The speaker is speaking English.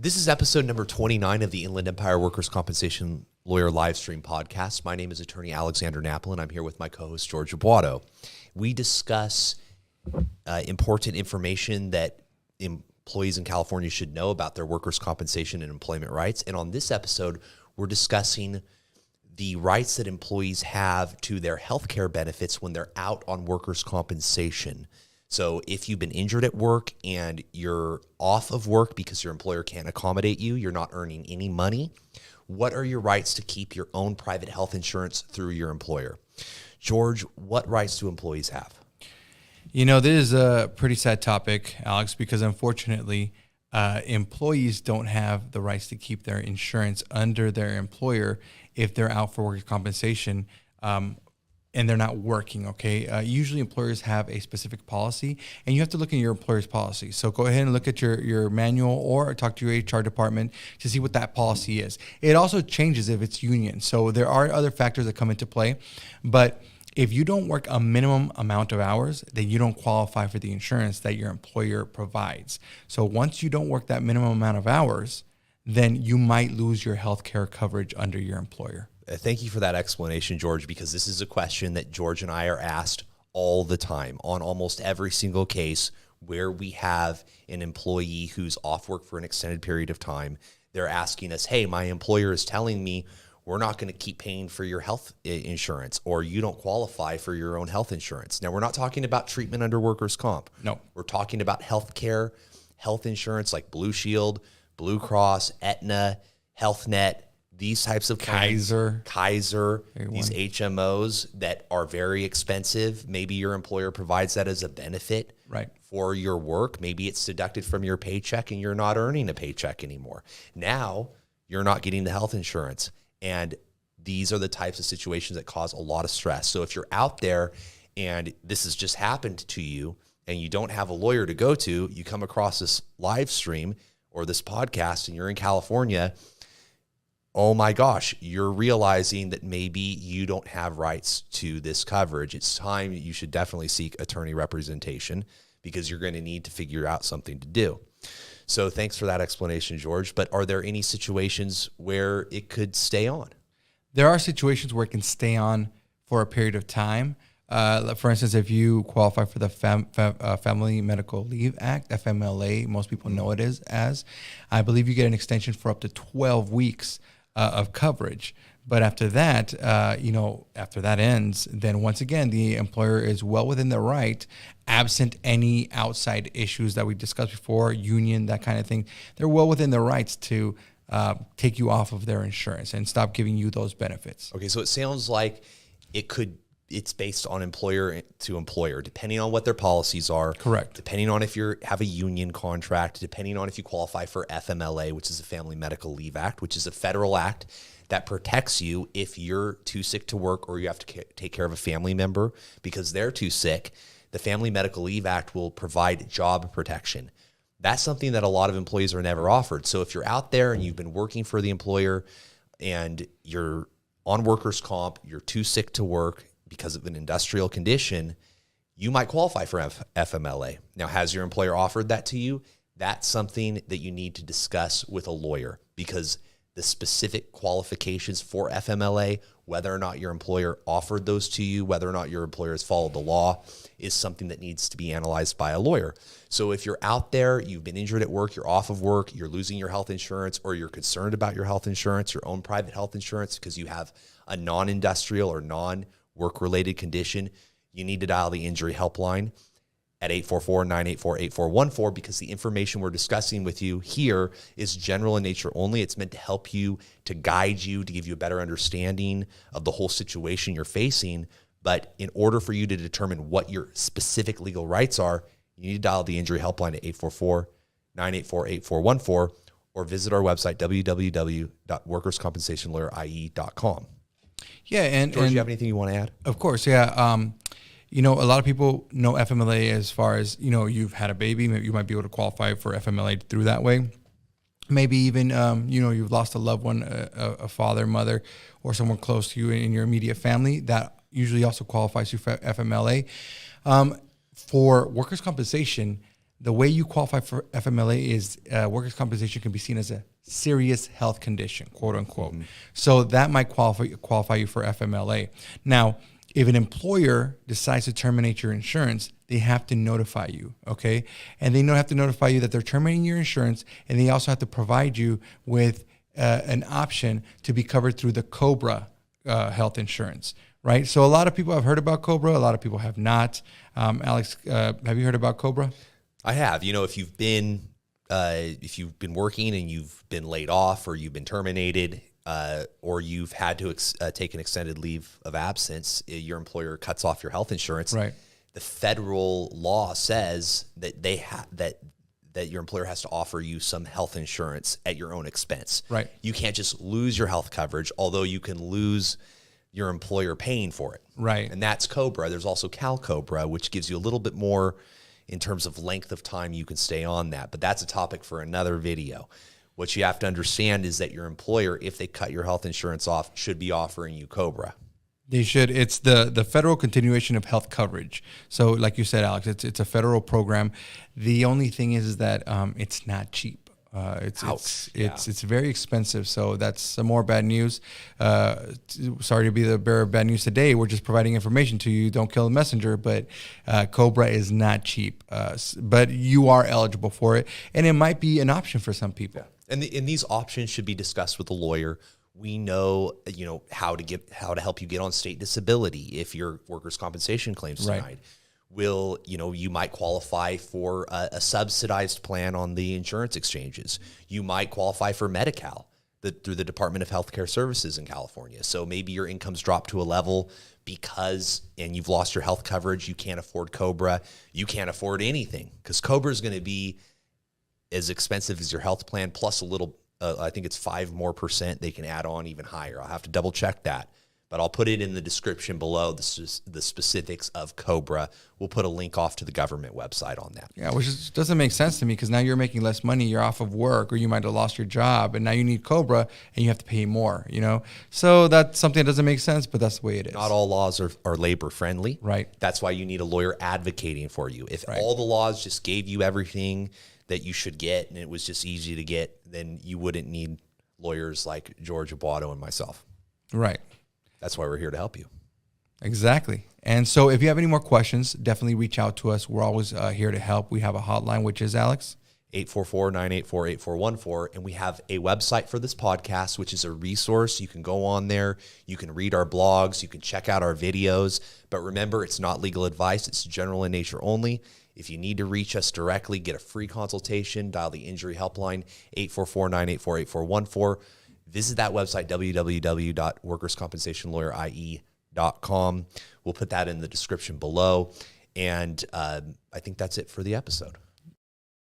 This is episode number 29 of the Inland Empire Workers' Compensation Lawyer Livestream podcast. My name is attorney Alexander Napolin. I'm here with my co-host George Abuado. We discuss important information that employees in California should know about their workers' compensation and employment rights. And on this episode, we're discussing the rights that employees have to their health care benefits when they're out on workers' compensation. So if you've been injured at work and you're off of work because your employer can't accommodate you, you're not earning any money, what are your rights to keep your own private health insurance through your employer? George, what rights do employees have? You know, this is a pretty sad topic, Alex, because unfortunately, employees don't have the rights to keep their insurance under their employer if they're out for workers' compensation and they're not working, okay? Usually employers have a specific policy, and you have to look in your employer's policy. So go ahead and look at your manual or talk to your HR department to see what that policy is. It also changes if it's union. So there are other factors that come into play, but if you don't work a minimum amount of hours, then you don't qualify for the insurance that your employer provides. So once you don't work that minimum amount of hours, then you might lose your health care coverage under your employer. Thank you for that explanation, George, because this is a question that George and I are asked all the time on almost every single case where we have an employee who's off work for an extended period of time. They're asking us, hey, my employer is telling me we're not going to keep paying for your health insurance, or you don't qualify for your own health insurance. Now, we're not talking about treatment under workers' comp. No. We're talking about health care, health insurance like Blue Shield, Blue Cross, Aetna, Health Net, these types of plans, Kaiser, these HMOs that are very expensive. Maybe your employer provides that as a benefit for your work. Maybe it's deducted from your paycheck and you're not earning a paycheck anymore. Now you're not getting the health insurance. And these are the types of situations that cause a lot of stress. So if you're out there and this has just happened to you and you don't have a lawyer to go to, you come across this live stream or this podcast and you're in California, oh my gosh, you're realizing that maybe you don't have rights to this coverage. It's time you should definitely seek attorney representation because you're going to need to figure out something to do. So thanks for that explanation, George. But are there any situations where it could stay on? There are situations where it can stay on for a period of time. For instance, if you qualify for the Family Medical Leave Act, FMLA, most people know it as, I believe you get an extension for up to 12 weeks of coverage. But after that, after that ends, then once again, the employer is well within their right, absent any outside issues that we discussed before, union, that kind of thing. They're well within their rights to take you off of their insurance and stop giving you those benefits. Okay, so it sounds like it's based on employer to employer, depending on what their policies are. Correct. Depending on if you have a union contract, depending on if you qualify for FMLA, which is the Family Medical Leave Act, which is a federal act that protects you if you're too sick to work or you have to take care of a family member because they're too sick. The Family Medical Leave Act will provide job protection. That's something that a lot of employees are never offered. So if you're out there and you've been working for the employer and you're on workers' comp, you're too sick to work because of an industrial condition, you might qualify for FMLA. Now, has your employer offered that to you? That's something that you need to discuss with a lawyer because the specific qualifications for FMLA, whether or not your employer offered those to you, whether or not your employer has followed the law, is something that needs to be analyzed by a lawyer. So if you're out there, you've been injured at work, you're off of work, you're losing your health insurance, or you're concerned about your health insurance, your own private health insurance, because you have a non-industrial or non-work-related condition, you need to dial the injury helpline at 844-984-8414 because the information we're discussing with you here is general in nature only. It's meant to help you, to guide you, to give you a better understanding of the whole situation you're facing. But in order for you to determine what your specific legal rights are, you need to dial the injury helpline at 844-984-8414 or visit our website, www.workerscompensationlawyerie.com. Yeah, and George, do you have anything you want to add? Of course, yeah. A lot of people know FMLA as far as, you've had a baby. Maybe you might be able to qualify for FMLA through that way. Maybe even, you've lost a loved one, a father, mother, or someone close to you in your immediate family. That usually also qualifies you for FMLA. For workers' compensation, the way you qualify for FMLA is workers' compensation can be seen as a serious health condition, quote unquote. So that might qualify you for FMLA. Now, if an employer decides to terminate your insurance, they have to notify you, okay? And they have to notify you that they're terminating your insurance, and they also have to provide you with an option to be covered through the COBRA health insurance, right? So a lot of people have heard about COBRA, a lot of people have not. Alex, have you heard about COBRA? I have. If you've been working and you've been laid off, or you've been terminated, or you've had to take an extended leave of absence, your employer cuts off your health insurance. Right. The federal law says that that your employer has to offer you some health insurance at your own expense. Right. You can't just lose your health coverage, although you can lose your employer paying for it. Right. And that's COBRA. There's also CalCOBRA, which gives you a little bit more in terms of length of time you can stay on that. But that's a topic for another video. What you have to understand is that your employer, if they cut your health insurance off, should be offering you COBRA. They should. It's the federal continuation of health coverage. So like you said, Alex, it's a federal program. The only thing is that it's not cheap. It's very expensive. So that's some more bad news. Sorry to be the bearer of bad news today. We're just providing information to you. Don't kill the messenger. But COBRA is not cheap. But you are eligible for it, and it might be an option for some people. And these options should be discussed with a lawyer. We know, how to help you get on state disability if your workers' compensation claims denied. Right. You might qualify for a subsidized plan on the insurance exchanges. You might qualify for Medi-Cal through the Department of Healthcare Services in California. So maybe your income's dropped to a level and you've lost your health coverage. You can't afford COBRA. You can't afford anything because COBRA is going to be as expensive as your health plan plus a little. I think it's 5% more they can add on even higher. I'll have to double check that, but I'll put it in the description below, the specifics of COBRA. We'll put a link off to the government website on that. Yeah, which doesn't make sense to me because now you're making less money, you're off of work, or you might have lost your job, and now you need COBRA and you have to pay more, So that's something that doesn't make sense, but that's the way it is. Not all laws are labor friendly. Right. That's why you need a lawyer advocating for you. If all the laws just gave you everything that you should get and it was just easy to get, then you wouldn't need lawyers like George Abuado and myself. Right. That's why we're here to help you. Exactly. And so if you have any more questions, definitely reach out to us. We're always here to help. We have a hotline, which is, Alex? 844-984-8414. And we have a website for this podcast, which is a resource. You can go on there. You can read our blogs. You can check out our videos. But remember, it's not legal advice. It's general in nature only. If you need to reach us directly, get a free consultation, dial the injury helpline, 844-984-8414. Visit that website, www.workerscompensationlawyerie.com. We'll put that in the description below. And I think that's it for the episode.